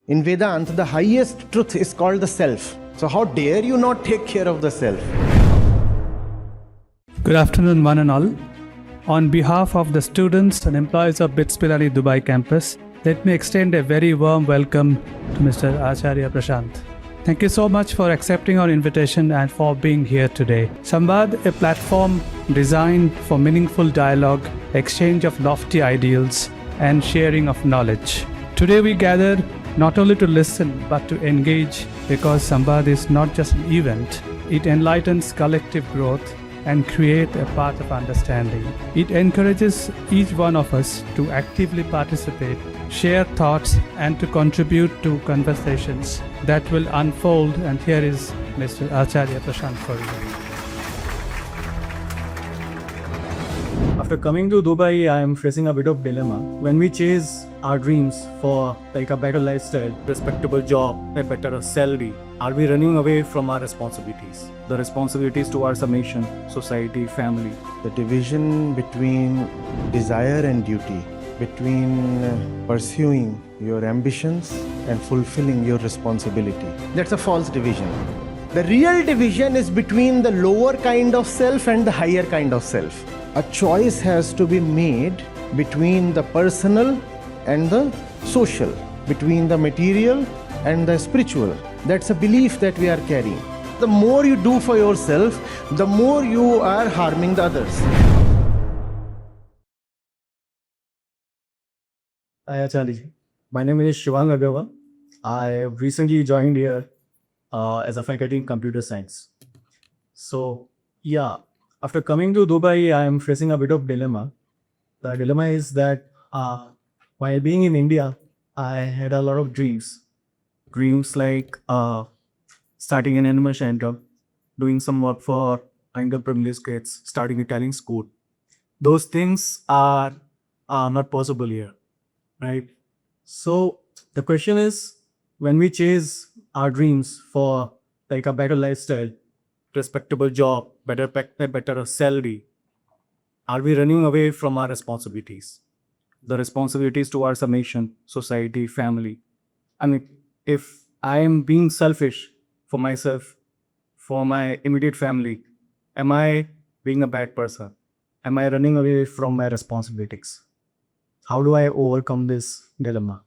In Vedanta, the highest truth is called the self. So how dare you not take care of the self? Good afternoon, one and all. On behalf of the students and employees of Pilani Dubai campus, let me extend a very warm welcome to Mr. Acharya Prashant. Thank you so much for accepting our invitation and for being here today. Samvad, a platform designed for meaningful dialogue, exchange of lofty ideals, and sharing of knowledge. Today we gather not only to listen but to engage, because Samvad is not just an event. It enlightens collective growth and create a path of understanding. It encourages each one of us to actively participate, share thoughts, and to contribute to conversations that will unfold. And here is Mr. Acharya Prashant for you. After coming to Dubai, I am facing a bit of dilemma. When we chase our dreams for like a better lifestyle, respectable job, a better salary, are we running away from our responsibilities? The responsibilities towards a nation, society, family. The division between desire and duty, between pursuing your ambitions and fulfilling your responsibility. That's a false division. The real division is between the lower kind of self and the higher kind of self. A choice has to be made between the personal and the social, between the material and the spiritual. That's a belief that we are carrying. The more you do for yourself, the more you are harming the others. Hi Acharya. My name is Shivang Agarwal. I recently joined here as a faculty in computer science. So yeah, after coming to Dubai, I am facing a bit of dilemma. The dilemma is that while being in India, I had a lot of dreams. Dreams like starting an animal shelter, doing some work for underprivileged kids, starting a Italian school. Those things are not possible here, right? So the question is, when we chase our dreams for like a better lifestyle, respectable job, better salary, are we running away from our responsibilities? The responsibilities towards a nation, society, family. I mean, if I am being selfish for myself, for my immediate family, am I being a bad person? Am I running away from my responsibilities? How do I overcome this dilemma?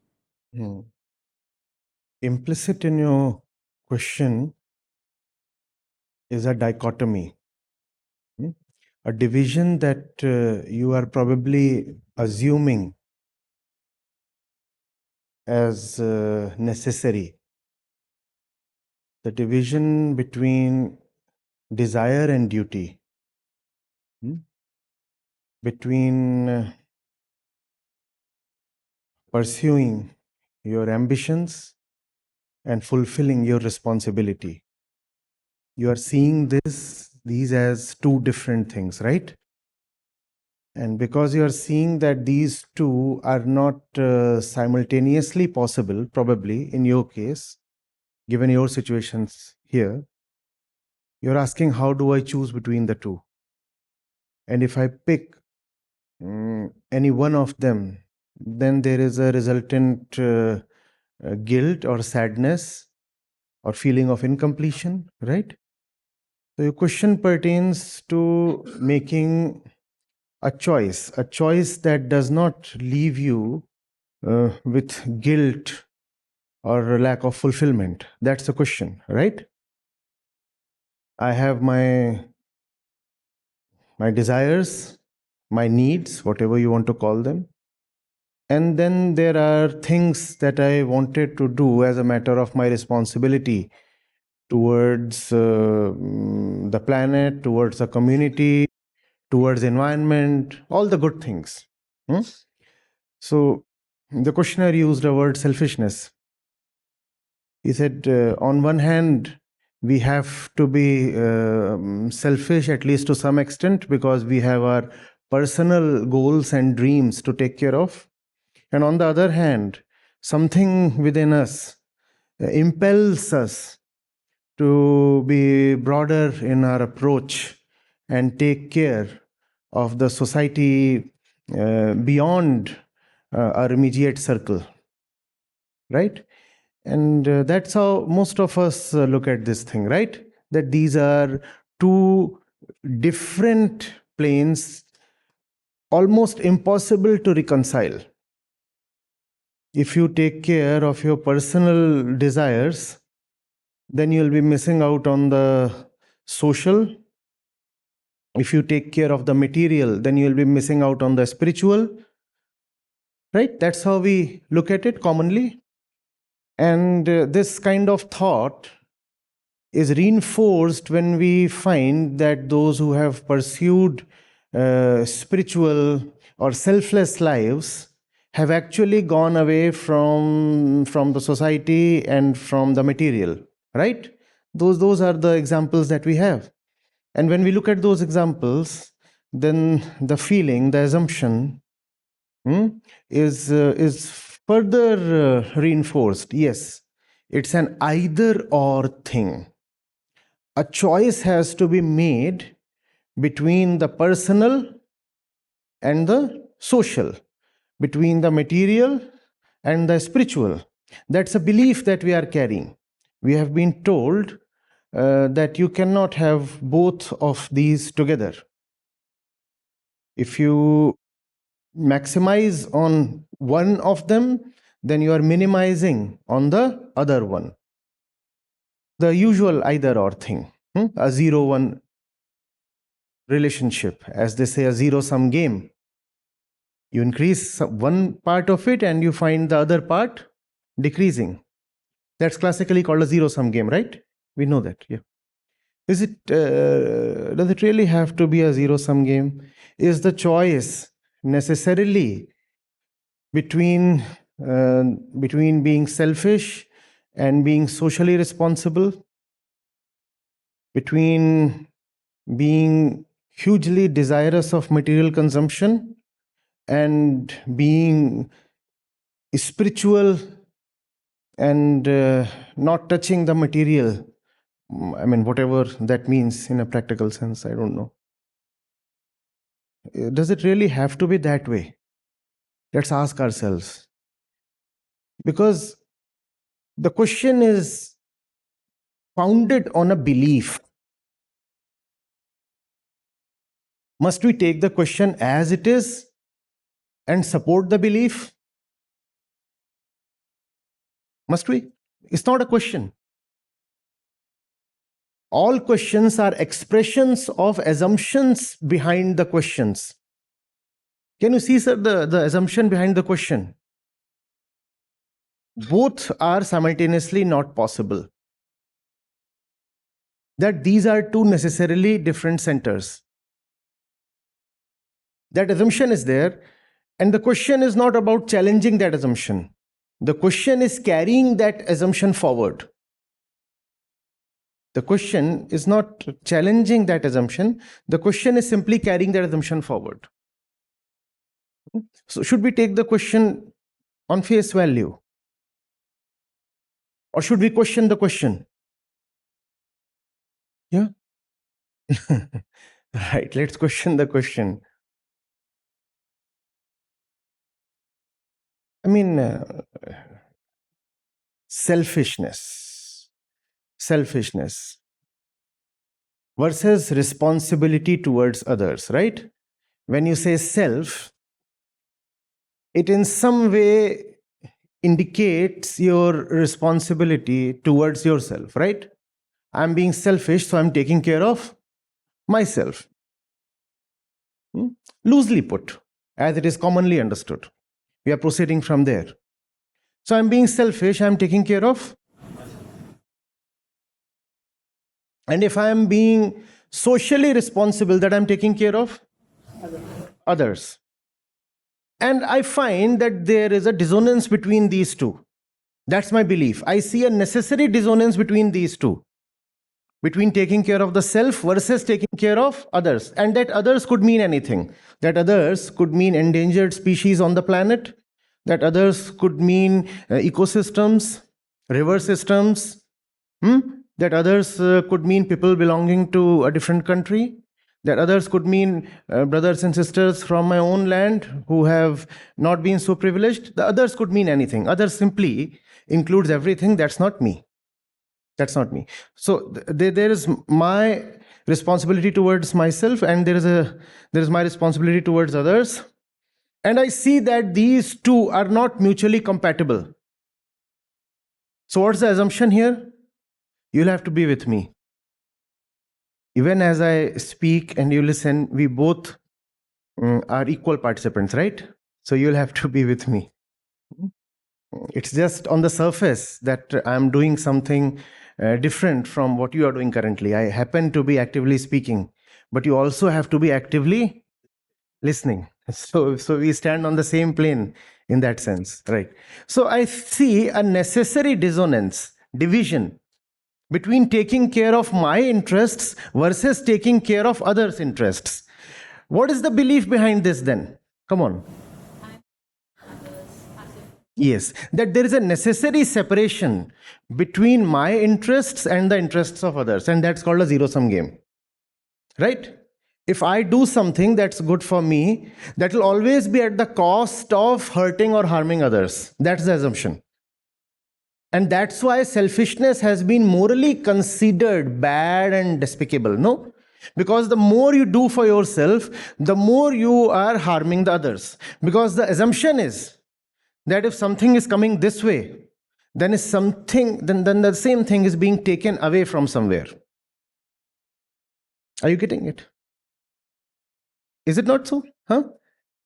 Implicit in your question is a dichotomy, a division that you are probably assuming as necessary. The division between desire and duty, between pursuing your ambitions and fulfilling your responsibility. You are seeing these as two different things, right? And because you are seeing that these two are not simultaneously possible, probably in your case, given your situations here, you're asking, how do I choose between the two? And if I pick any one of them, then there is a resultant guilt or sadness or feeling of incompletion, right? So your question pertains to making a choice that does not leave you with guilt or lack of fulfillment. That's the question, right? I have my desires, my needs, whatever you want to call them. And then there are things that I wanted to do as a matter of my responsibility towards the planet, towards the community, towards environment, all the good things. So the questioner used the word selfishness. He said, on one hand, we have to be selfish, at least to some extent, because we have our personal goals and dreams to take care of. And on the other hand, something within us impels us to be broader in our approach and take care of the society beyond our immediate circle, right? And that's how most of us look at this thing, right? That these are two different planes, almost impossible to reconcile. If you take care of your personal desires, then you'll be missing out on the social. If you take care of the material, then you'll be missing out on the spiritual. Right? That's how we look at it commonly. And this kind of thought is reinforced when we find that those who have pursued spiritual or selfless lives have actually gone away from the society and from the material, right? Those are the examples that we have. And when we look at those examples, then the feeling, the assumption is further reinforced. Yes, it's an either or thing. A choice has to be made between the personal and the social, between the material and the spiritual. That's a belief that we are carrying. We have been told that you cannot have both of these together. If you maximize on one of them, then you are minimizing on the other one. The usual either or thing, a 0-1 relationship, as they say, a zero-sum game. You increase one part of it and you find the other part decreasing. That's classically called a zero-sum game, right? We know that, yeah. Does it really have to be a zero-sum game? Is the choice necessarily between being selfish and being socially responsible, between being hugely desirous of material consumption and being spiritual and not touching the material? I mean, whatever that means in a practical sense, I don't know. Does it really have to be that way? Let's ask ourselves. Because the question is founded on a belief. Must we take the question as it is and support the belief? Must we? It's not a question. All questions are expressions of assumptions behind the questions. Can you see, sir, the assumption behind the question? Both are simultaneously not possible. That these are two necessarily different centers. That assumption is there, and the question is not about challenging that assumption. The question is carrying that assumption forward. The question is not challenging that assumption. The question is simply carrying that assumption forward. So should we take the question on face value? Or should we question the question? Yeah. Right, let's question the question. I mean, selfishness versus responsibility towards others, right? When you say self, it in some way indicates your responsibility towards yourself, right? I'm being selfish, so I'm taking care of myself. Loosely put, as it is commonly understood. We are proceeding from there. So I'm being selfish, I'm taking care of. And if I'm being socially responsible, that I'm taking care of others. And I find that there is a dissonance between these two. That's my belief. I see a necessary dissonance between these two, between taking care of the self versus taking care of others. And that others could mean anything. That others could mean endangered species on the planet. That others could mean ecosystems, river systems. That others could mean people belonging to a different country. That others could mean brothers and sisters from my own land who have not been so privileged. The others could mean anything. Others simply includes everything, that's not me. That's not me. So there is my responsibility towards myself, and there is my responsibility towards others. And I see that these two are not mutually compatible. So what's the assumption here? You'll have to be with me. Even as I speak and you listen, we both are equal participants, right? So you'll have to be with me. It's just on the surface that I'm doing something different from what you are doing currently. I happen to be actively speaking, but you also have to be actively listening. So we stand on the same plane in that sense, right? So I see a necessary dissonance, division between taking care of my interests versus taking care of others' interests. What is the belief behind this then? Come on. Yes, that there is a necessary separation between my interests and the interests of others, and that's called a zero-sum game. Right? If I do something that's good for me, that will always be at the cost of hurting or harming others. That's the assumption. And that's why selfishness has been morally considered bad and despicable, no? Because the more you do for yourself, the more you are harming the others. Because the assumption is that if something is coming this way, then then the same thing is being taken away from somewhere. Are you getting it? Is it not so? Huh?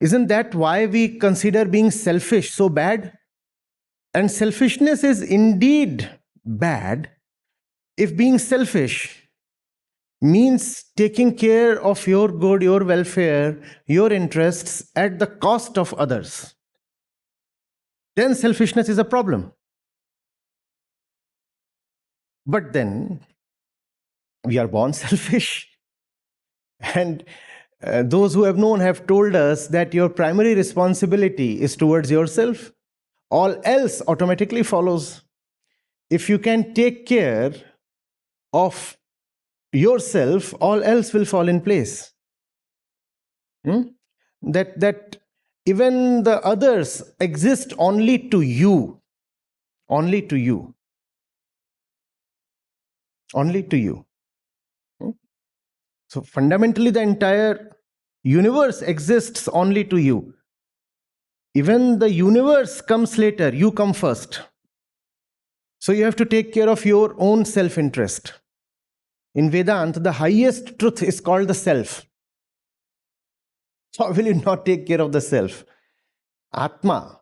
Isn't that why we consider being selfish so bad? And selfishness is indeed bad if being selfish means taking care of your good, your welfare, your interests at the cost of others. Then selfishness is a problem. But then we are born selfish. And those who have known have told us that your primary responsibility is towards yourself. All else automatically follows. If you can take care of yourself, all else will fall in place. That even the others exist only to you. Only to you. Only to you. So fundamentally, the entire universe exists only to you. Even the universe comes later, you come first. So you have to take care of your own self-interest. In Vedanta, the highest truth is called the self. How will you not take care of the self? Atma.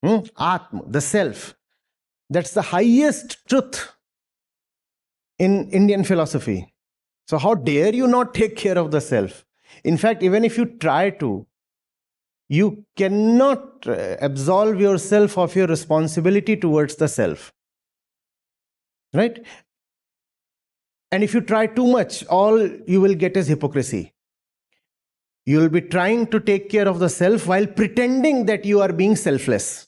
Atma, the self. That's the highest truth in Indian philosophy. So how dare you not take care of the self? In fact, even if you try to, you cannot absolve yourself of your responsibility towards the self. Right? And if you try too much, all you will get is hypocrisy. You will be trying to take care of the self while pretending that you are being selfless.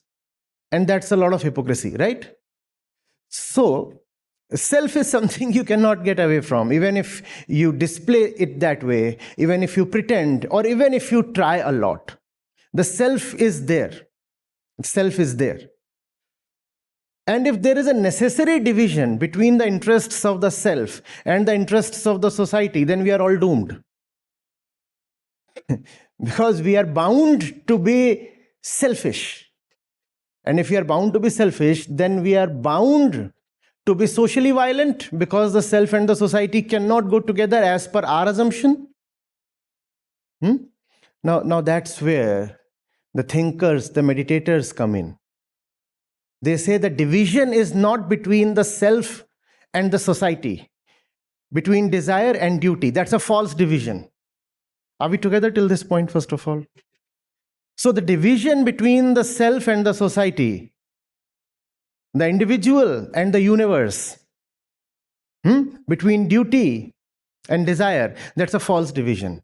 And that's a lot of hypocrisy, right? So, self is something you cannot get away from, even if you display it that way, even if you pretend, or even if you try a lot. The self is there. Self is there. And if there is a necessary division between the interests of the self and the interests of the society, then we are all doomed. Because we are bound to be selfish. And if we are bound to be selfish, then we are bound to be socially violent, because the self and the society cannot go together as per our assumption. Now that's where the thinkers, the meditators come in. They say the division is not between the self and the society, between desire and duty. That's a false division. Are we together till this point, first of all? So the division between the self and the society, the individual and the universe, between duty and desire, that's a false division.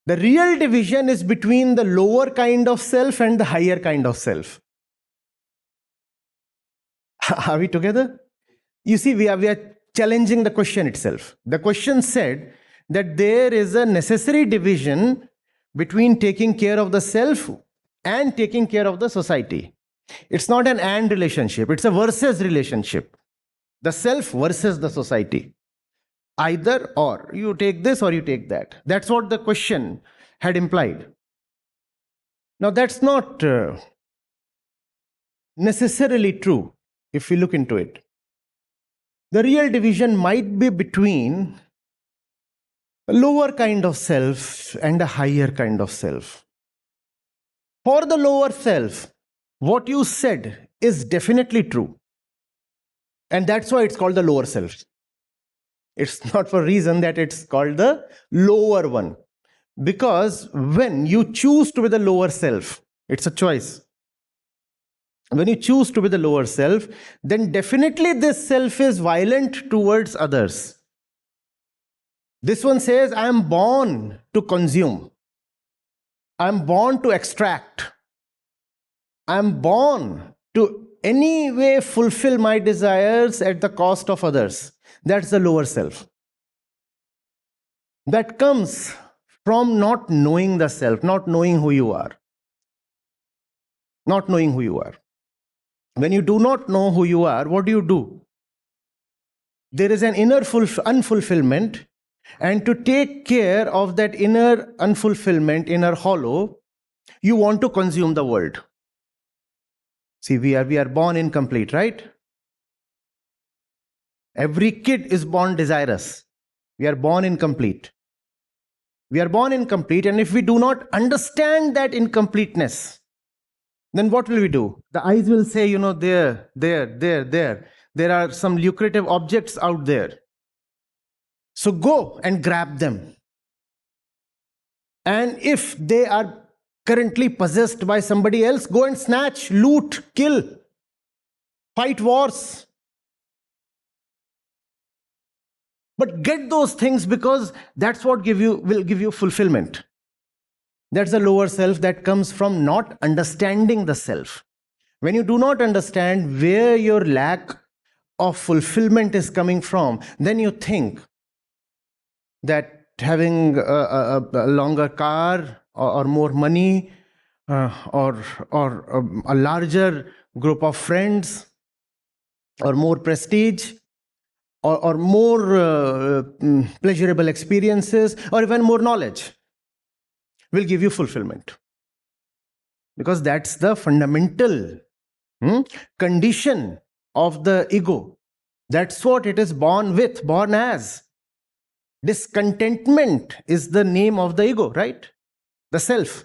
The real division is between the lower kind of self and the higher kind of self. Are we together? You see, we are challenging the question itself. The question said that there is a necessary division between taking care of the self and taking care of the society. It's not an and relationship, it's a versus relationship. The self versus the society. Either or. You take this or you take that. That's what the question had implied. Now, that's not necessarily true if we look into it. The real division might be between a lower kind of self and a higher kind of self. For the lower self, what you said is definitely true. And that's why it's called the lower self. It's not for a reason that it's called the lower one. Because when you choose to be the lower self, it's a choice. When you choose to be the lower self, then definitely this self is violent towards others. This one says, I am born to consume. I am born to extract. I am born to any way fulfill my desires at the cost of others. That's the lower self. That comes from not knowing the self, not knowing who you are. Not knowing who you are. When you do not know who you are, what do? There is an inner unfulfillment, and to take care of that inner unfulfillment, inner hollow, you want to consume the world. See, we are born incomplete, right? Every kid is born desirous. We are born incomplete. We are born incomplete, and if we do not understand that incompleteness, then what will we do? The eyes will say, there. There are some lucrative objects out there. So go and grab them. And if they are currently possessed by somebody else, go and snatch, loot, kill, fight wars. But get those things, because that's what will give you fulfillment. That's the lower self that comes from not understanding the self. When you do not understand where your lack of fulfillment is coming from, then you think that having a longer car or more money or a larger group of friends or more prestige or more pleasurable experiences or even more knowledge will give you fulfillment. Because that's the fundamental condition of the ego. That's what it is born as. Discontentment is the name of the ego, right? The self.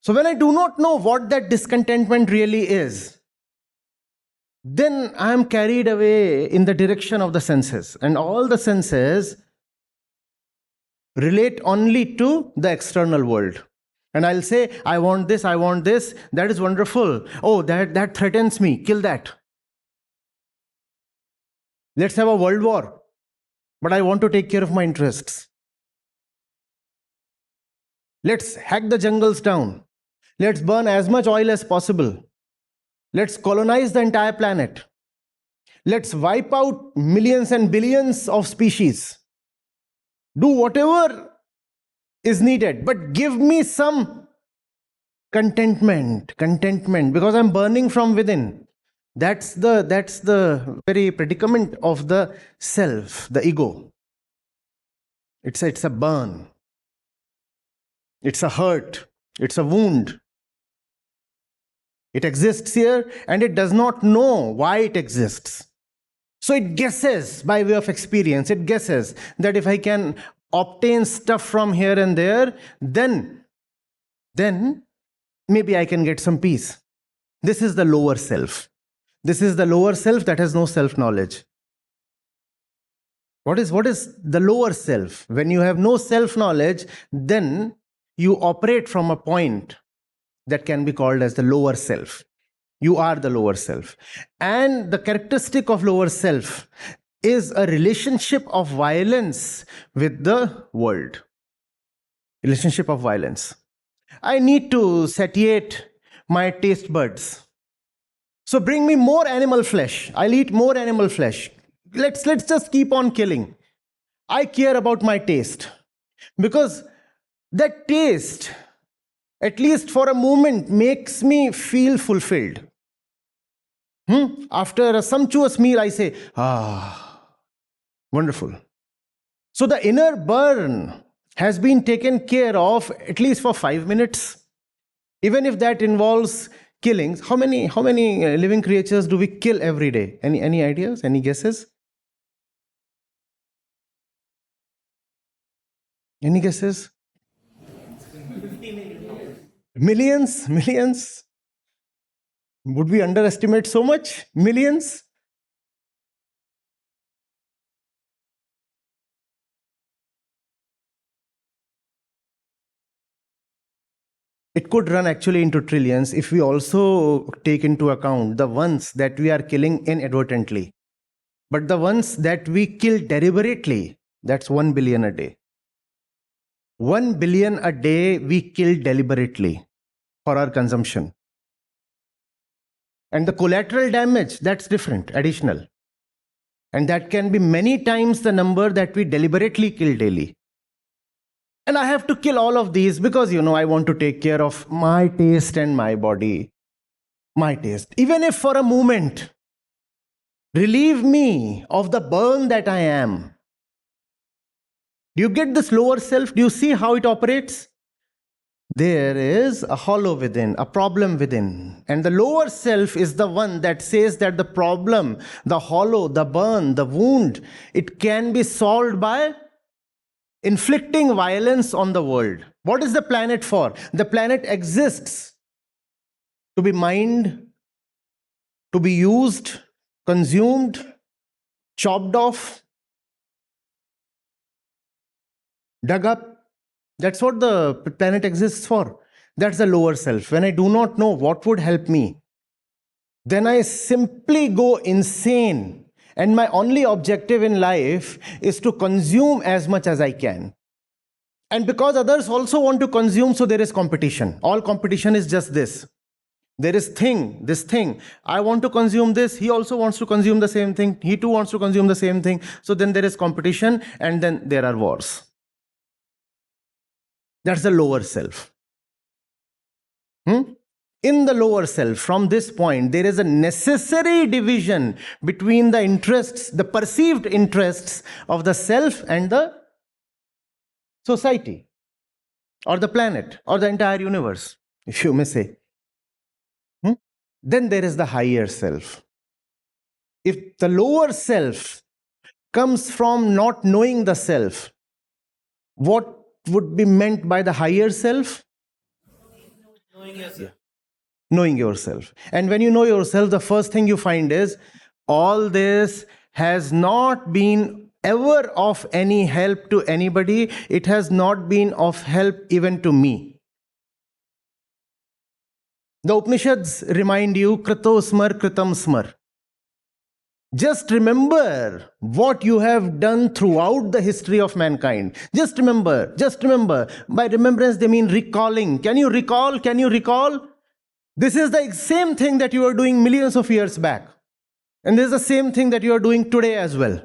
So when I do not know what that discontentment really is, then I am carried away in the direction of the senses. And all the senses relate only to the external world. And I'll say, I want this, that is wonderful. Oh, that threatens me, kill that. Let's have a world war. But I want to take care of my interests. Let's hack the jungles down. Let's burn as much oil as possible. Let's colonize the entire planet. Let's wipe out millions and billions of species. Do whatever is needed, but give me some contentment, because I'm burning from within. That's the very predicament of the self, the ego. It's a burn. It's a hurt. It's a wound. It exists here and it does not know why it exists. So it guesses by way of experience. It guesses that if I can obtain stuff from here and there, then maybe I can get some peace. This is the lower self. This is the lower self that has no self-knowledge. What is the lower self? When you have no self-knowledge, then you operate from a point that can be called as the lower self. You are the lower self. And the characteristic of lower self is a relationship of violence with the world. Relationship of violence. I need to satiate my taste buds. So bring me more animal flesh. I'll eat more animal flesh. Let's just keep on killing. I care about my taste. Because that taste at least for a moment, makes me feel fulfilled. After a sumptuous meal, I say, wonderful. So the inner burn has been taken care of at least for 5 minutes. Even if that involves killings, how many living creatures do we kill every day? Any ideas? Any guesses? Any guesses? Millions? Millions? Would we underestimate so much? Millions? It could run actually into trillions if we also take into account the ones that we are killing inadvertently. But the ones that we kill deliberately, that's 1 billion a day. 1 billion a day we kill deliberately for our consumption. And the collateral damage, that's different, additional. And that can be many times the number that we deliberately kill daily. And I have to kill all of these because, I want to take care of my taste and my body. My taste. Even if for a moment, relieve me of the burn that I am. Do you get this lower self? Do you see how it operates? There is a hollow within, a problem within. And the lower self is the one that says that the problem, the hollow, the burn, the wound, it can be solved by inflicting violence on the world. What is the planet for? The planet exists to be mined, to be used, consumed, chopped off, dug up. That's what the planet exists for. That's the lower self. When I do not know what would help me, then I simply go insane. And my only objective in life is to consume as much as I can. And because others also want to consume, so there is competition. All competition is just this. There is this thing. I want to consume this. He also wants to consume the same thing. He too wants to consume the same thing. So then there is competition and then there are wars. That's the lower self. In the lower self, from this point, there is a necessary division between the interests, the perceived interests of the self and the society, or the planet, or the entire universe, if you may say. Then there is the higher self. If the lower self comes from not knowing the self, what would be meant by the higher self? Knowing yourself. Yeah. Knowing yourself. And when you know yourself, the first thing you find is all this has not been ever of any help to anybody. It has not been of help even to me. The Upanishads remind you, Krato smar kritam smar. Just remember what you have done throughout the history of mankind. Just remember. By remembrance, they mean recalling. Can you recall? Can you recall? This is the same thing that you were doing millions of years back. And this is the same thing that you are doing today as well.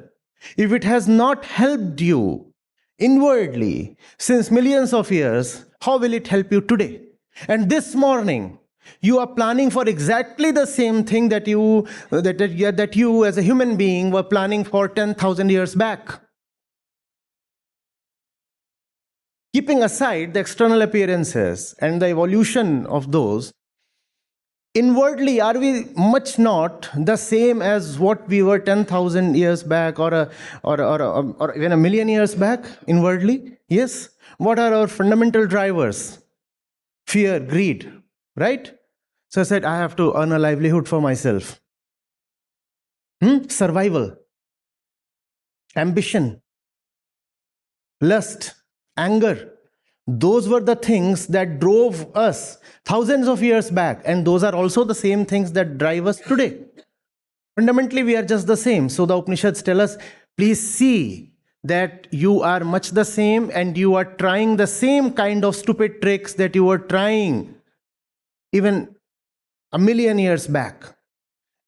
If it has not helped you inwardly since millions of years, how will it help you today? And this morning, you are planning for exactly the same thing that you as a human being were planning for 10,000 years back. Keeping aside the external appearances and the evolution of those, inwardly, are we much not the same as what we were 10,000 years back or even a million years back inwardly? Yes. What are our fundamental drivers? Fear, greed, right? So I said, I have to earn a livelihood for myself. Survival, ambition, lust, anger. Those were the things that drove us thousands of years back. And those are also the same things that drive us today. Fundamentally, we are just the same. So the Upanishads tell us, please see that you are much the same and you are trying the same kind of stupid tricks that you were trying even a million years back.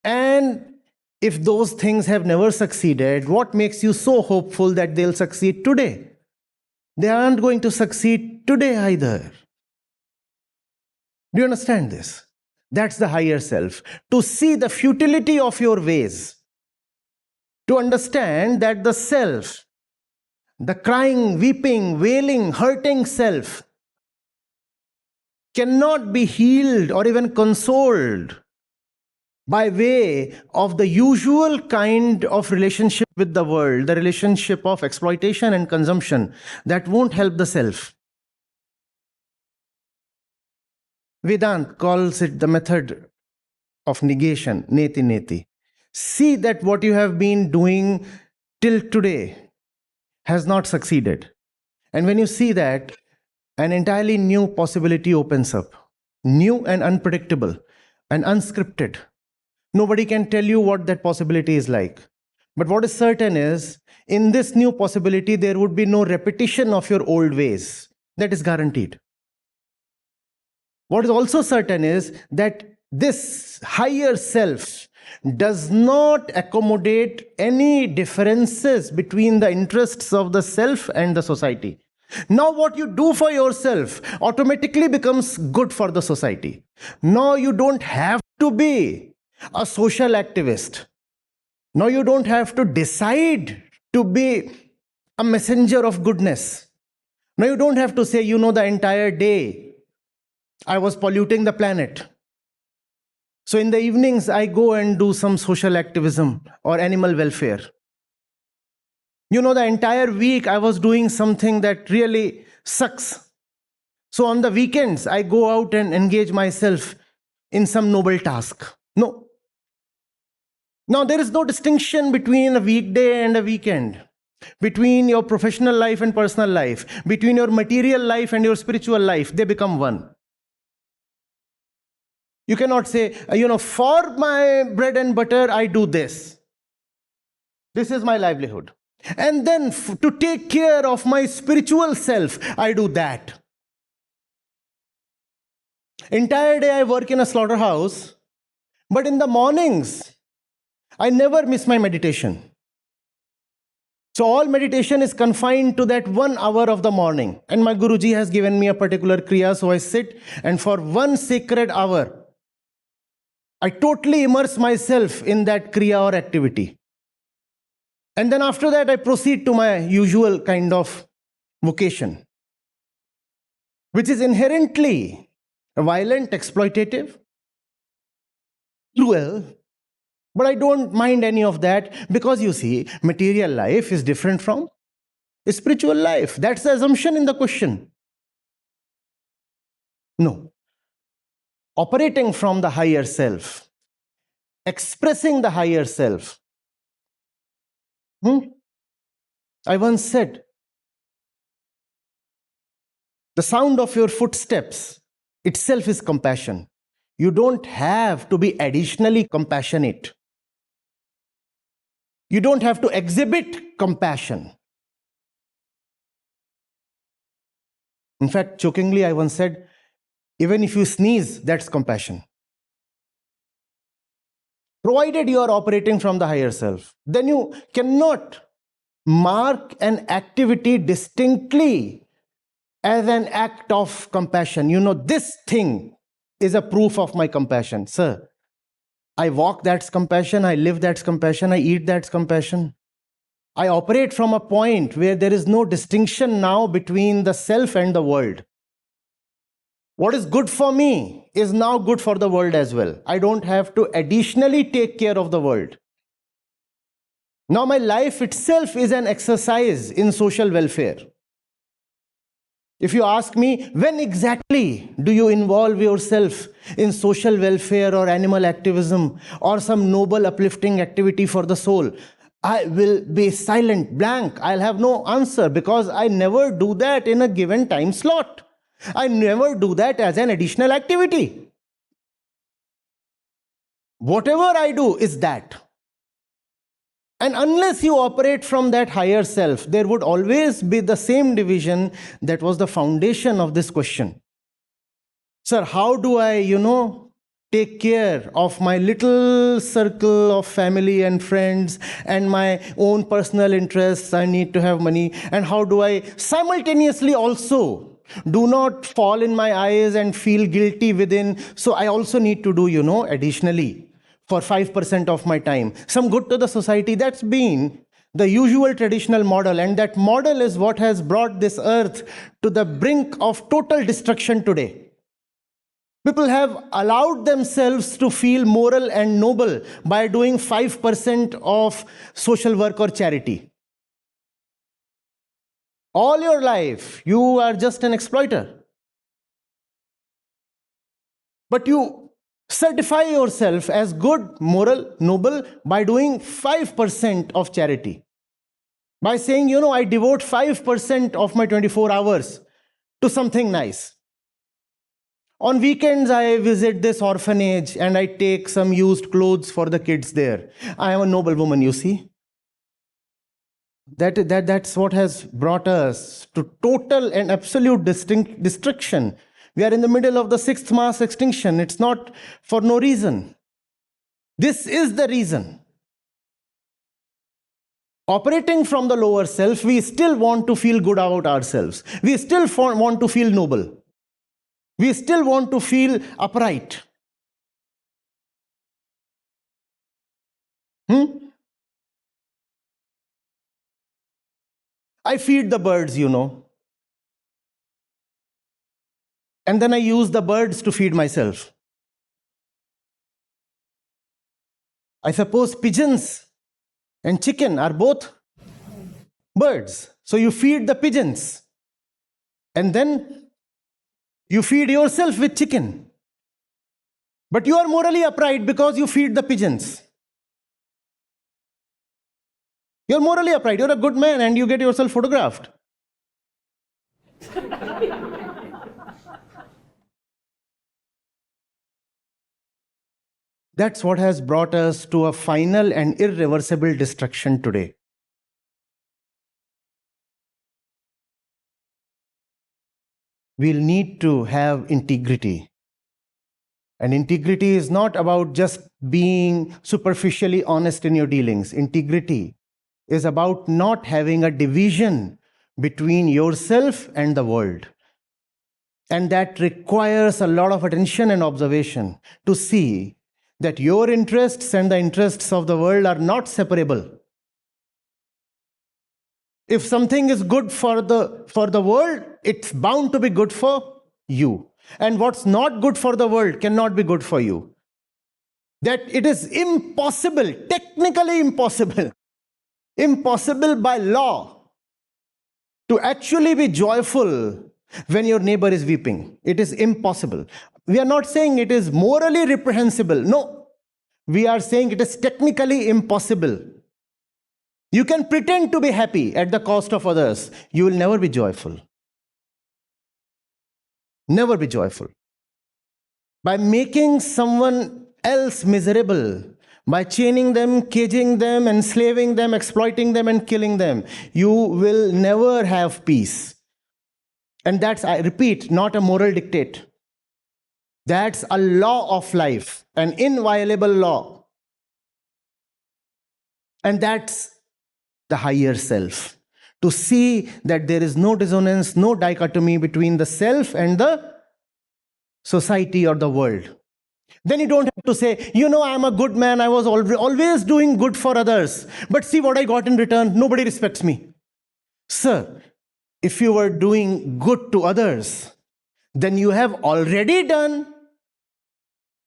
And if those things have never succeeded, what makes you so hopeful that they'll succeed today? They aren't going to succeed today either. Do you understand this? That's the higher self. To see the futility of your ways. To understand that the self, the crying, weeping, wailing, hurting self, cannot be healed or even consoled by way of the usual kind of relationship with the world, the relationship of exploitation and consumption. That won't help the self. Vedanta calls it the method of negation, neti neti. See that what you have been doing till today has not succeeded. And when you see that, an entirely new possibility opens up. New and unpredictable and unscripted. Nobody can tell you what that possibility is like. But what is certain is, in this new possibility, there would be no repetition of your old ways. That is guaranteed. What is also certain is that this higher self does not accommodate any differences between the interests of the self and the society. Now, what you do for yourself automatically becomes good for the society. Now, you don't have to be a social activist. Now, you don't have to decide to be a messenger of goodness. Now, you don't have to say, the entire day I was polluting the planet. So in the evenings, I go and do some social activism or animal welfare. The entire week I was doing something that really sucks. So on the weekends, I go out and engage myself in some noble task. No. Now, there is no distinction between a weekday and a weekend, between your professional life and personal life, between your material life and your spiritual life. They become one. You cannot say, for my bread and butter, I do this. This is my livelihood. And then to take care of my spiritual self, I do that. Entire day I work in a slaughterhouse, but in the mornings, I never miss my meditation. So all meditation is confined to that 1 hour of the morning. And my Guruji has given me a particular kriya, so I sit and for 1 sacred hour, I totally immerse myself in that kriya or activity. And then after that, I proceed to my usual kind of vocation, which is inherently violent, exploitative, cruel. But I don't mind any of that because you see, material life is different from spiritual life. That's the assumption in the question. No. Operating from the higher self, expressing the higher self. I once said, the sound of your footsteps itself is compassion. You don't have to be additionally compassionate. You don't have to exhibit compassion. In fact, jokingly, I once said, even if you sneeze, that's compassion. Provided you are operating from the higher self, then you cannot mark an activity distinctly as an act of compassion. This thing is a proof of my compassion. Sir, I walk, that's compassion. I live, that's compassion. I eat, that's compassion. I operate from a point where there is no distinction now between the self and the world. What is good for me is now good for the world as well. I don't have to additionally take care of the world. Now my life itself is an exercise in social welfare. If you ask me, when exactly do you involve yourself in social welfare or animal activism or some noble uplifting activity for the soul? I will be silent, blank. I'll have no answer because I never do that in a given time slot. I never do that as an additional activity. Whatever I do is that. And unless you operate from that higher self, there would always be the same division that was the foundation of this question. Sir, how do I, take care of my little circle of family and friends and my own personal interests? I need to have money. And how do I simultaneously also Do not fall in my eyes and feel guilty within. So I also need to do, additionally, for 5% of my time, some good to the society. That's been the usual traditional model. And that model is what has brought this earth to the brink of total destruction today. People have allowed themselves to feel moral and noble by doing 5% of social work or charity. All your life, you are just an exploiter. But you certify yourself as good, moral, noble by doing 5% of charity. By saying, I devote 5% of my 24 hours to something nice. On weekends, I visit this orphanage and I take some used clothes for the kids there. I am a noble woman, you see. That's what has brought us to total and absolute destruction. We are in the middle of the sixth mass extinction. It's not for no reason. This is the reason. Operating from the lower self, we still want to feel good about ourselves. We still want to feel noble. We still want to feel upright. I feed the birds, and then I use the birds to feed myself. I suppose pigeons and chicken are both birds. So you feed the pigeons, and then you feed yourself with chicken. But you are morally upright because you feed the pigeons. You're morally upright. You're a good man and you get yourself photographed. That's what has brought us to a final and irreversible destruction today. We'll need to have integrity. And integrity is not about just being superficially honest in your dealings. Integrity is about not having a division between yourself and the world. And that requires a lot of attention and observation to see that your interests and the interests of the world are not separable. If something is good for the world, it's bound to be good for you. And what's not good for the world cannot be good for you. That it is impossible, technically impossible by law to actually be joyful when your neighbor is weeping. It is impossible. We are not saying it is morally reprehensible. No, we are saying it is technically impossible. You can pretend to be happy at the cost of others. You will never be joyful. Never be joyful. By making someone else miserable, by chaining them, caging them, enslaving them, exploiting them, and killing them, you will never have peace. And that's, I repeat, not a moral dictate. That's a law of life, an inviolable law. And that's the higher self. To see that there is no dissonance, no dichotomy between the self and the society or the world. Then you don't have to say, I'm a good man, I was always doing good for others. But see what I got in return, nobody respects me. Sir, if you were doing good to others, then you have already done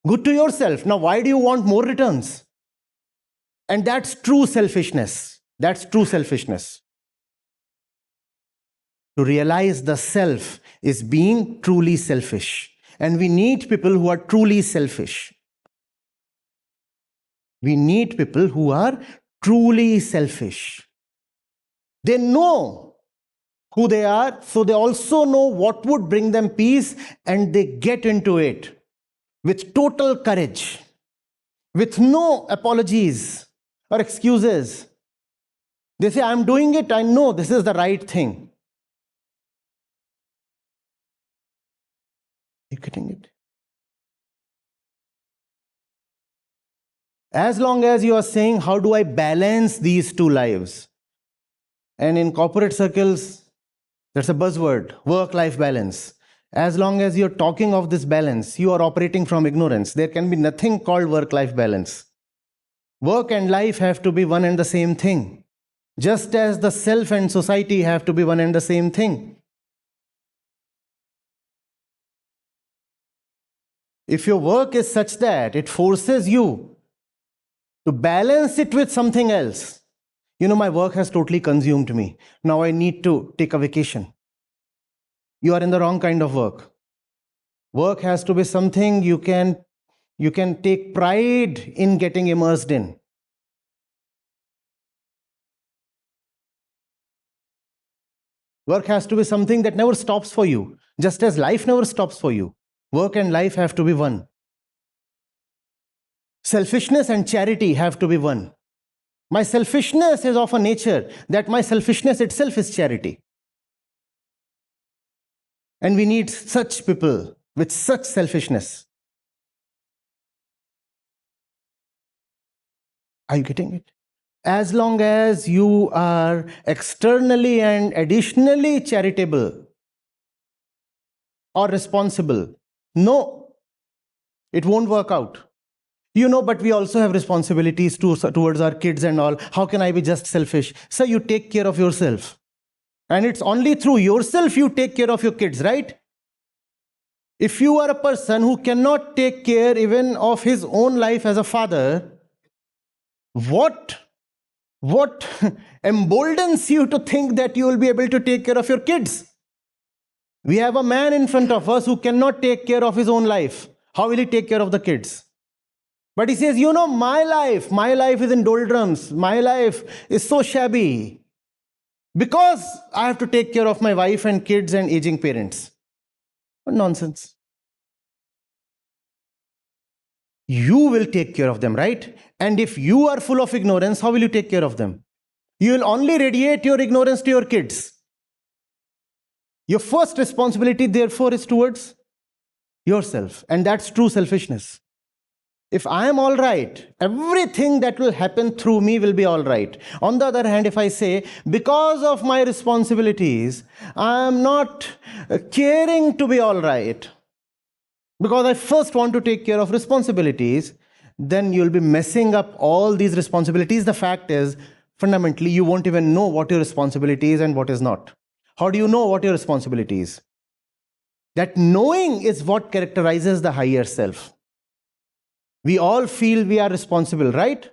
good to yourself. Now, why do you want more returns? And that's true selfishness. That's true selfishness. To realize the self is being truly selfish. And we need people who are truly selfish. We need people who are truly selfish. They know who they are, so they also know what would bring them peace, and they get into it with total courage, with no apologies or excuses. They say, I'm doing it, I know this is the right thing. Are you getting it? As long as you are saying, how do I balance these two lives? And in corporate circles, That's a buzzword, work-life balance. As long as you're talking of this balance, you are operating from ignorance. There can be nothing called work-life balance. Work and life have to be one and the same thing. Just as the self and society have to be one and the same thing. If your work is such that it forces you to balance it with something else, my work has totally consumed me. Now I need to take a vacation. You are in the wrong kind of work. Work has to be something you can take pride in getting immersed in. Work has to be something that never stops for you, just as life never stops for you. Work and life have to be one. Selfishness and charity have to be one. My selfishness is of a nature that my selfishness itself is charity. And we need such people with such selfishness. Are you getting it? As long as you are externally and additionally charitable or responsible, no, it won't work out. But we also have responsibilities towards our kids and all. How can I be just selfish? So you take care of yourself. And it's only through yourself you take care of your kids, right? If you are a person who cannot take care even of his own life as a father, what emboldens you to think that you will be able to take care of your kids? We have a man in front of us who cannot take care of his own life. How will he take care of the kids? But he says, my life is in doldrums. My life is so shabby because I have to take care of my wife and kids and aging parents. What nonsense. You will take care of them, right? And if you are full of ignorance, how will you take care of them? You will only radiate your ignorance to your kids. Your first responsibility, therefore, is towards yourself. And that's true selfishness. If I am all right, everything that will happen through me will be all right. On the other hand, if I say, because of my responsibilities, I am not caring to be all right, because I first want to take care of responsibilities, then you'll be messing up all these responsibilities. The fact is, fundamentally, you won't even know what your responsibility is and what is not. How do you know what your responsibility is? That knowing is what characterizes the higher self. We all feel we are responsible, right?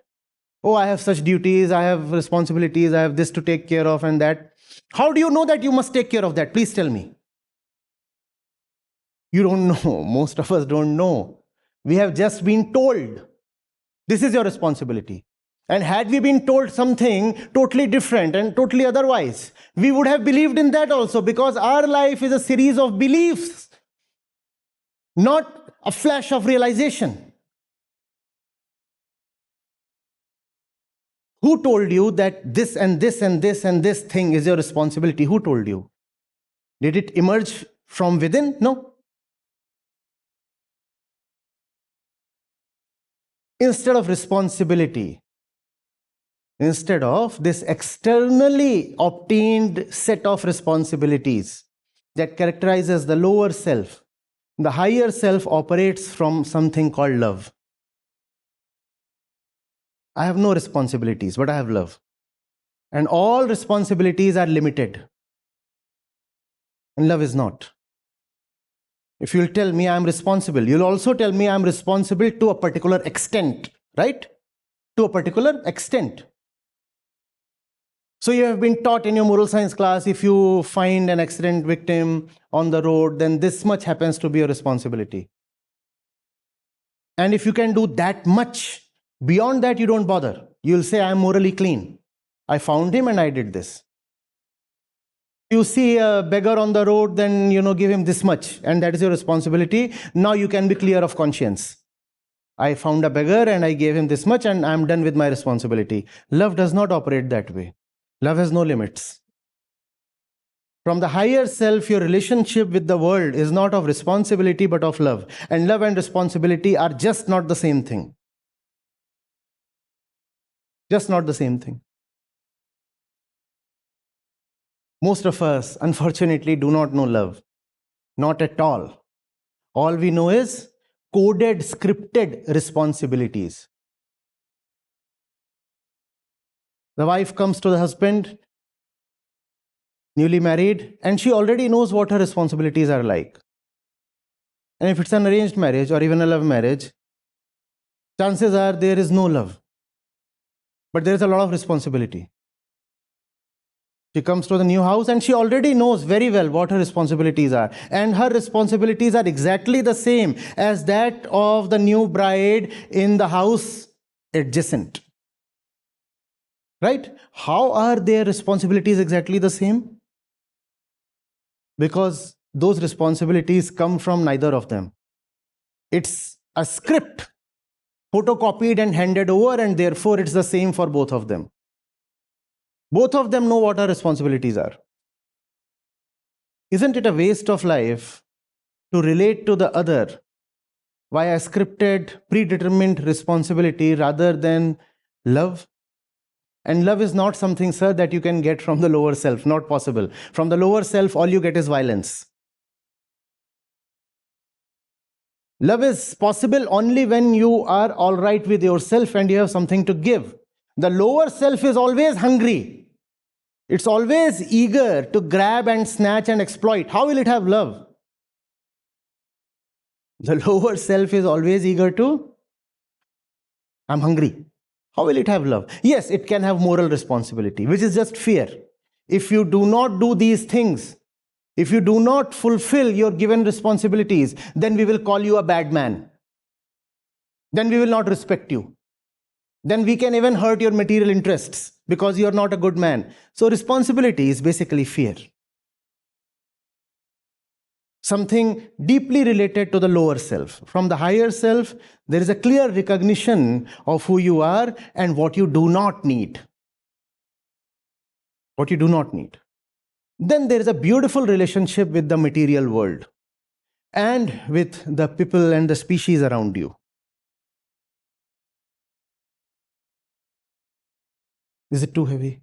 Oh, I have such duties, I have responsibilities, I have this to take care of and that. How do you know that you must take care of that? Please tell me. You don't know. Most of us don't know. We have just been told, this is your responsibility. And had we been told something totally different and totally otherwise, we would have believed in that also, because our life is a series of beliefs, not a flash of realization. Who told you that this and this and this and this thing is your responsibility? Who told you? Did it emerge from within? No. Instead of responsibility, instead of this externally obtained set of responsibilities that characterizes the lower self, the higher self operates from something called love. I have no responsibilities, but I have love. And all responsibilities are limited. And love is not. If you'll tell me I'm responsible, you'll also tell me I'm responsible to a particular extent, right? To a particular extent. So you have been taught in your moral science class, if you find an accident victim on the road, then this much happens to be your responsibility. And if you can do that much, beyond that you don't bother. You'll say, I'm morally clean. I found him and I did this. You see a beggar on the road, then give him this much, and that is your responsibility. Now you can be clear of conscience. I found a beggar and I gave him this much and I'm done with my responsibility. Love does not operate that way. Love has no limits. From the higher self, your relationship with the world is not of responsibility but of love. And love and responsibility are just not the same thing. Just not the same thing. Most of us, unfortunately, do not know love. Not at all. All we know is coded, scripted responsibilities. The wife comes to the husband, newly married, and she already knows what her responsibilities are like. And if it's an arranged marriage or even a love marriage, chances are there is no love, but there is a lot of responsibility. She comes to the new house and she already knows very well what her responsibilities are. And her responsibilities are exactly the same as that of the new bride in the house adjacent. Right? How are their responsibilities exactly the same? Because those responsibilities come from neither of them. It's a script photocopied and handed over, and therefore it's the same for both of them. Both of them know what our responsibilities are. Isn't it a waste of life to relate to the other via scripted, predetermined responsibility rather than love? And love is not something, sir, that you can get from the lower self. Not possible. From the lower self, all you get is violence. Love is possible only when you are all right with yourself and you have something to give. The lower self is always hungry. It's always eager to grab and snatch and exploit. How will it have love? The lower self is always eager to, I'm hungry. How will it have love? Yes, it can have moral responsibility, which is just fear. If you do not do these things, if you do not fulfill your given responsibilities, then we will call you a bad man. Then we will not respect you. Then we can even hurt your material interests because you are not a good man. So responsibility is basically fear. Something deeply related to the lower self. From the higher self, there is a clear recognition of who you are and what you do not need. What you do not need. Then there is a beautiful relationship with the material world and with the people and the species around you. Is it too heavy?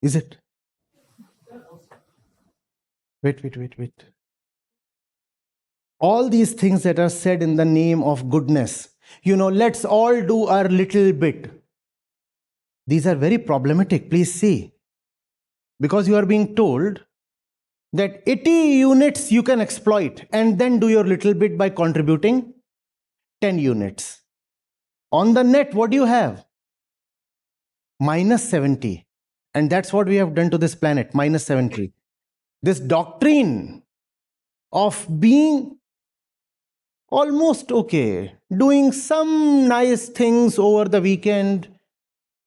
Is it? Wait. All these things that are said in the name of goodness, let's all do our little bit. These are very problematic, please see. Because you are being told that 80 units you can exploit and then do your little bit by contributing 10 units. On the net, what do you have? Minus 70. And that's what we have done to this planet, minus 70. This doctrine of being almost okay, doing some nice things over the weekend,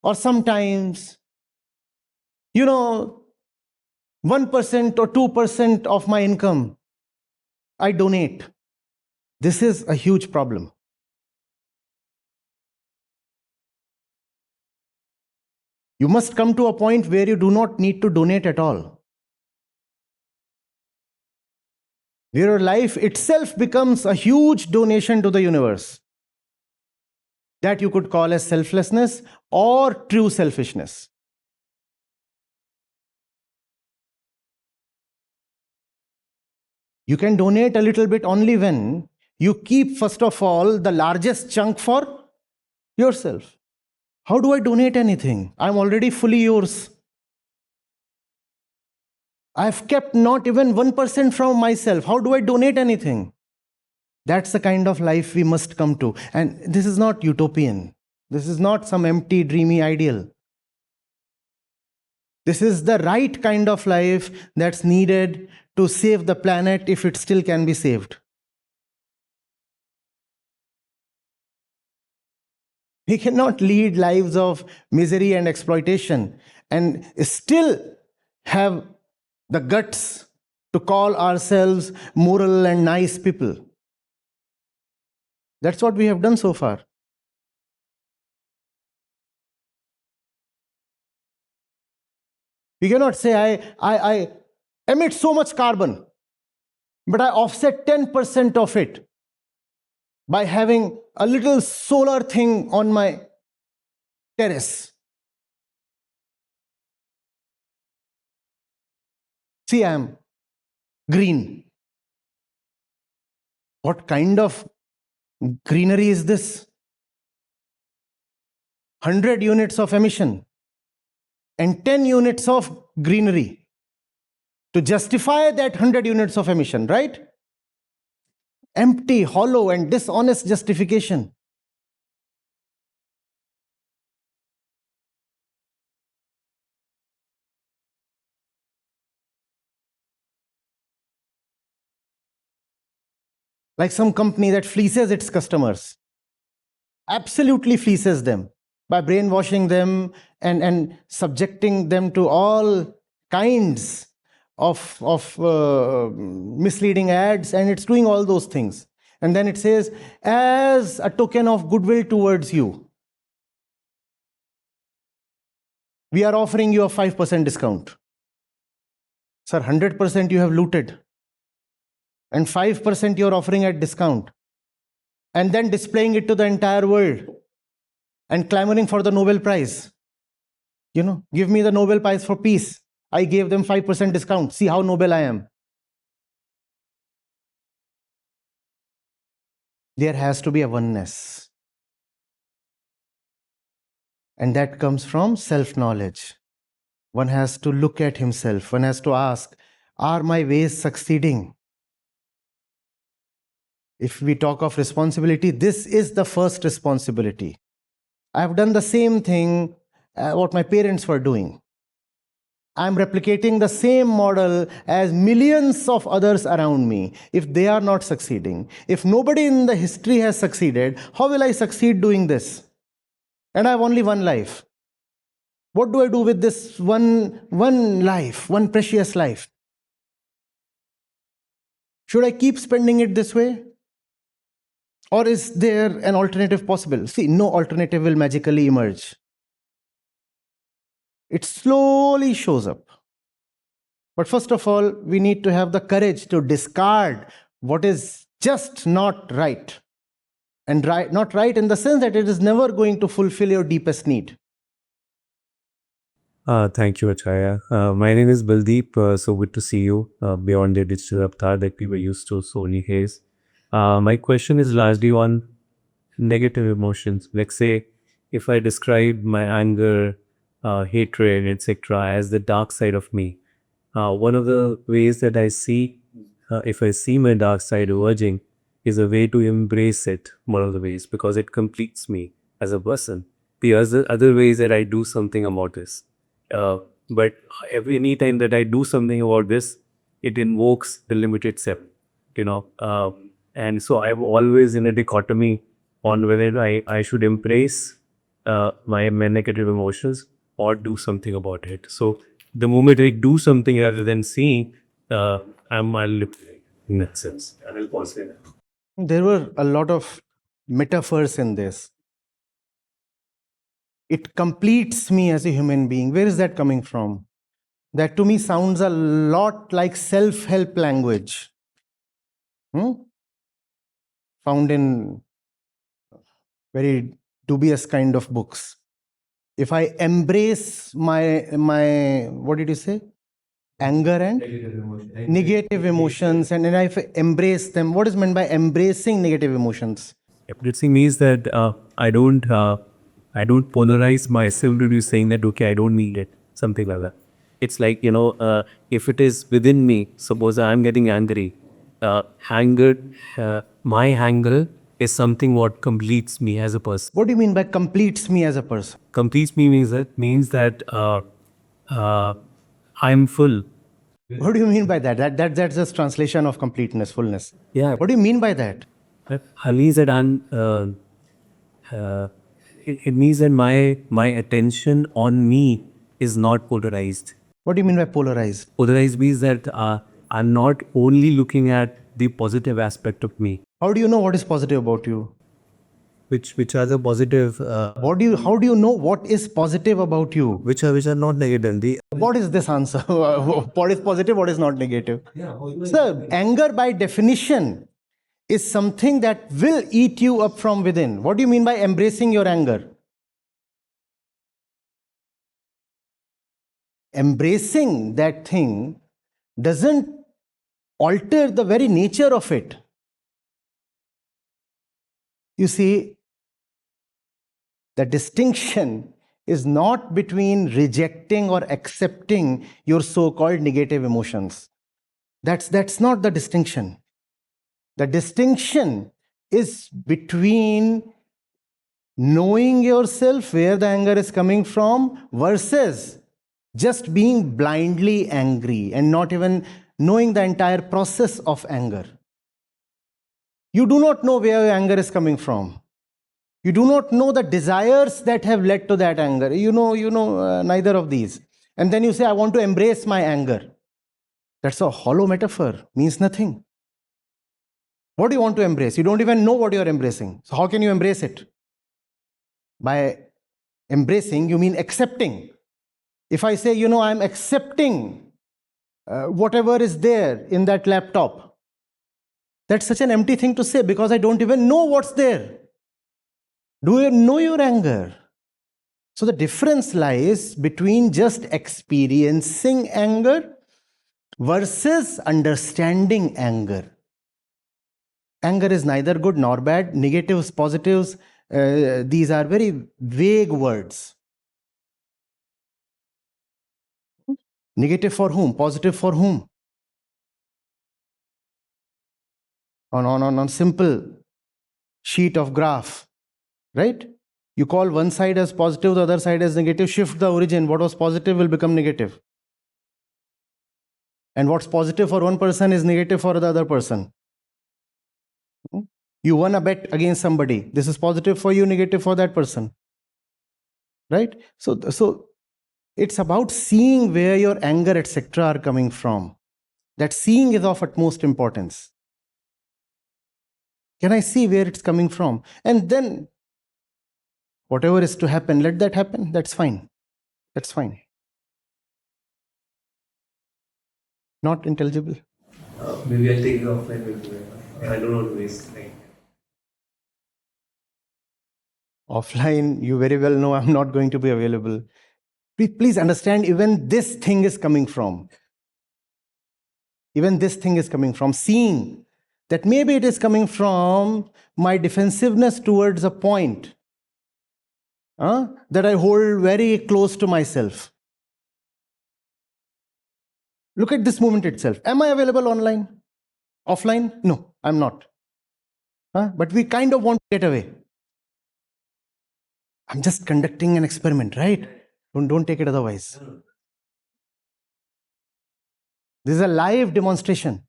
or sometimes, 1% or 2% of my income, I donate. This is a huge problem. You must come to a point where you do not need to donate at all. Where your life itself becomes a huge donation to the universe. That you could call as selflessness or true selfishness. You can donate a little bit only when you keep, first of all, the largest chunk for yourself. How do I donate anything? I'm already fully yours. I've kept not even 1% from myself. How do I donate anything? That's the kind of life we must come to. And this is not utopian. This is not some empty, dreamy ideal. This is the right kind of life that's needed to save the planet if it still can be saved. We cannot lead lives of misery and exploitation and still have the guts to call ourselves moral and nice people. That's what we have done so far. We cannot say, I emit so much carbon, but I offset 10% of it by having a little solar thing on my terrace. See, I am green. What kind of greenery is this? 100 units of emission and 10 units of greenery to justify that 100 units of emission, right? Empty, hollow, and dishonest justification. Like some company that fleeces its customers, absolutely fleeces them by brainwashing them and subjecting them to all kinds of misleading ads, and it's doing all those things. And then it says, as a token of goodwill towards you, we are offering you a 5% discount. Sir, 100% you have looted, and 5% you're offering at discount, and then displaying it to the entire world and clamoring for the Nobel Prize. Give me the Nobel Prize for peace. I gave them 5% discount. See how noble I am. There has to be a oneness. And that comes from self-knowledge. One has to look at himself. One has to ask, are my ways succeeding? If we talk of responsibility, this is the first responsibility. I have done the same thing what my parents were doing. I'm replicating the same model as millions of others around me. If they are not succeeding, if nobody in the history has succeeded, how will I succeed doing this? And I have only one life. What do I do with this one life, one precious life? Should I keep spending it this way? Or is there an alternative possible? See, no alternative will magically emerge. It slowly shows up. But first of all, we need to have the courage to discard what is just not right. And not right in the sense that it is never going to fulfill your deepest need. Thank you, Acharya. My name is Baldeep. So good to see you beyond the digital avatar that we were used to, Sony Hayes. My question is largely on negative emotions. Let's say if I describe my anger, hatred, etc., as the dark side of me, one of the ways that I see, if I see my dark side emerging, is a way to embrace it, one of the ways, because it completes me as a person. The other ways that I do something about this. But any time that I do something about this, it invokes the limited self, and so I'm always in a dichotomy on whether I should embrace my negative emotions or do something about it. So the moment I do something rather than seeing, I'm liberated in that sense. And I'll pause there. There were a lot of metaphors in this. It completes me as a human being. Where is that coming from? That to me sounds a lot like self-help language. Found in very dubious kind of books. If I embrace my what did you say? Anger and negative emotions, and then if I embrace them, what is meant by embracing negative emotions? Embracing means that I don't polarize myself to be saying that okay, I don't need it, something like that. It's like if it is within me, suppose I'm getting angry, anger, my anger is something what completes me as a person. What do you mean by completes me as a person? Completes me means that I'm full. What do you mean by that? That's just translation of completeness, fullness. Yeah. What do you mean by that? It means that it means that my attention on me is not polarized. What do you mean by polarized? Polarized means that I'm not only looking at the positive aspect of me. How do you know what is positive about you? Which are the positive? How do you know what is positive about you? Which are not negative. What is this answer? What is positive? What is not negative? Sir, anger by definition is something that will eat you up from within. What do you mean by embracing your anger? Embracing that thing doesn't alter the very nature of it. You see, the distinction is not between rejecting or accepting your so-called negative emotions. That's not the distinction. The distinction is between knowing yourself where the anger is coming from versus just being blindly angry and not even knowing the entire process of anger. You do not know where your anger is coming from. You do not know the desires that have led to that anger. You know neither of these. And then you say, I want to embrace my anger. That's a hollow metaphor, means nothing. What do you want to embrace? You don't even know what you're embracing. So how can you embrace it? By embracing, you mean accepting. If I say, I'm accepting whatever is there in that laptop, that's such an empty thing to say because I don't even know what's there. Do you know your anger? So the difference lies between just experiencing anger versus understanding anger. Anger is neither good nor bad. Negatives, positives, these are very vague words. Negative for whom? Positive for whom? On simple sheet of graph, right? You call one side as positive, the other side as negative, shift the origin. What was positive will become negative. And what's positive for one person is negative for the other person. You won a bet against somebody. This is positive for you, negative for that person. Right? So it's about seeing where your anger, etc. are coming from. That seeing is of utmost importance. Can I see where it's coming from? And then whatever is to happen, let that happen. That's fine. That's fine. Not intelligible. Maybe I'll take it offline with you. I don't want to waste time. Offline, you very well know I'm not going to be available. Please understand, even this thing is coming from. Even this thing is coming from seeing that maybe it is coming from my defensiveness towards a point that I hold very close to myself. Look at this moment itself. Am I available online? Offline? No, I'm not. But we kind of want to get away. I'm just conducting an experiment, right? Don't take it otherwise. This is a live demonstration.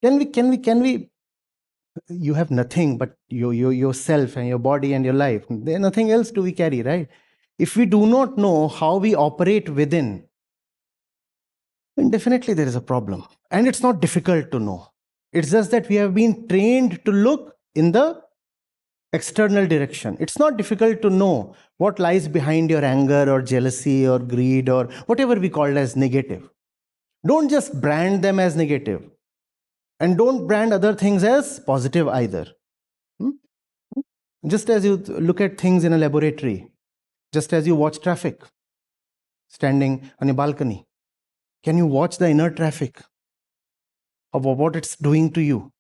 Can we? You have nothing but yourself and your body and your life. There's nothing else do we carry, right? If we do not know how we operate within, then definitely there is a problem. And it's not difficult to know. It's just that we have been trained to look in the external direction. It's not difficult to know what lies behind your anger or jealousy or greed or whatever we call as negative. Don't just brand them as negative. And don't brand other things as positive either. Just as you look at things in a laboratory, just as you watch traffic standing on a balcony, can you watch the inner traffic of what it's doing to you?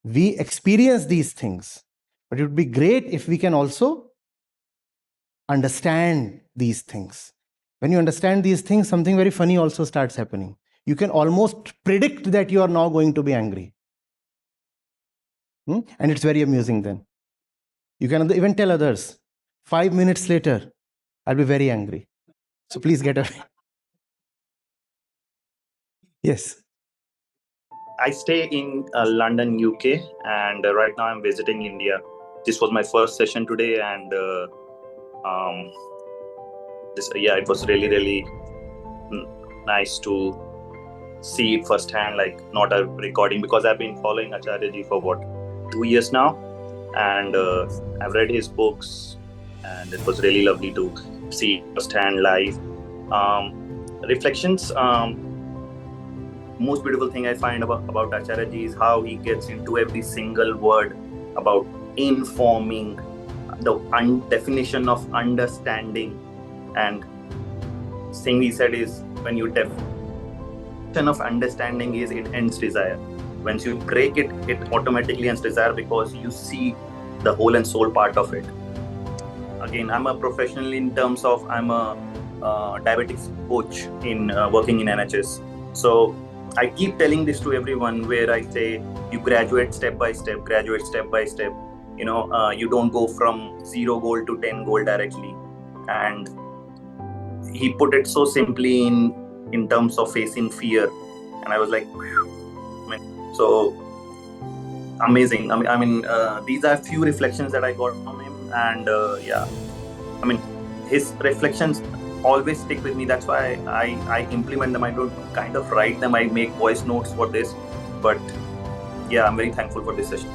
We experience these things, but it would be great if we can also understand these things. When you understand these things, something very funny also starts happening. You can almost predict that you are now going to be angry. And it's very amusing then. You can even tell others, 5 minutes later, I'll be very angry. So please get away. Yes. I stay in London, UK, and right now I'm visiting India. This was my first session today, and it was really nice to see it firsthand, like not a recording, because I've been following Acharya ji for 2 years now, and I've read his books, and it was really lovely to see firsthand live. Reflections. Most beautiful thing I find about Acharya ji is how he gets into every single word about informing, the definition of understanding, and thing he said is when you definition of understanding is it ends desire. Once you break it, it automatically ends desire because you see the whole and soul part of it. Again, I'm a professional in terms of I'm a diabetics coach in working in NHS. So I keep telling this to everyone where I say you graduate step by step, graduate step by step. You don't go from 0 goal to 10 goal directly. And he put it so simply in terms of facing fear, and I was like, so amazing. These are few reflections that I got from him, and his reflections always stick with me. That's why I implement them. I don't kind of write them. I make voice notes for this, but yeah, I'm very thankful for this session.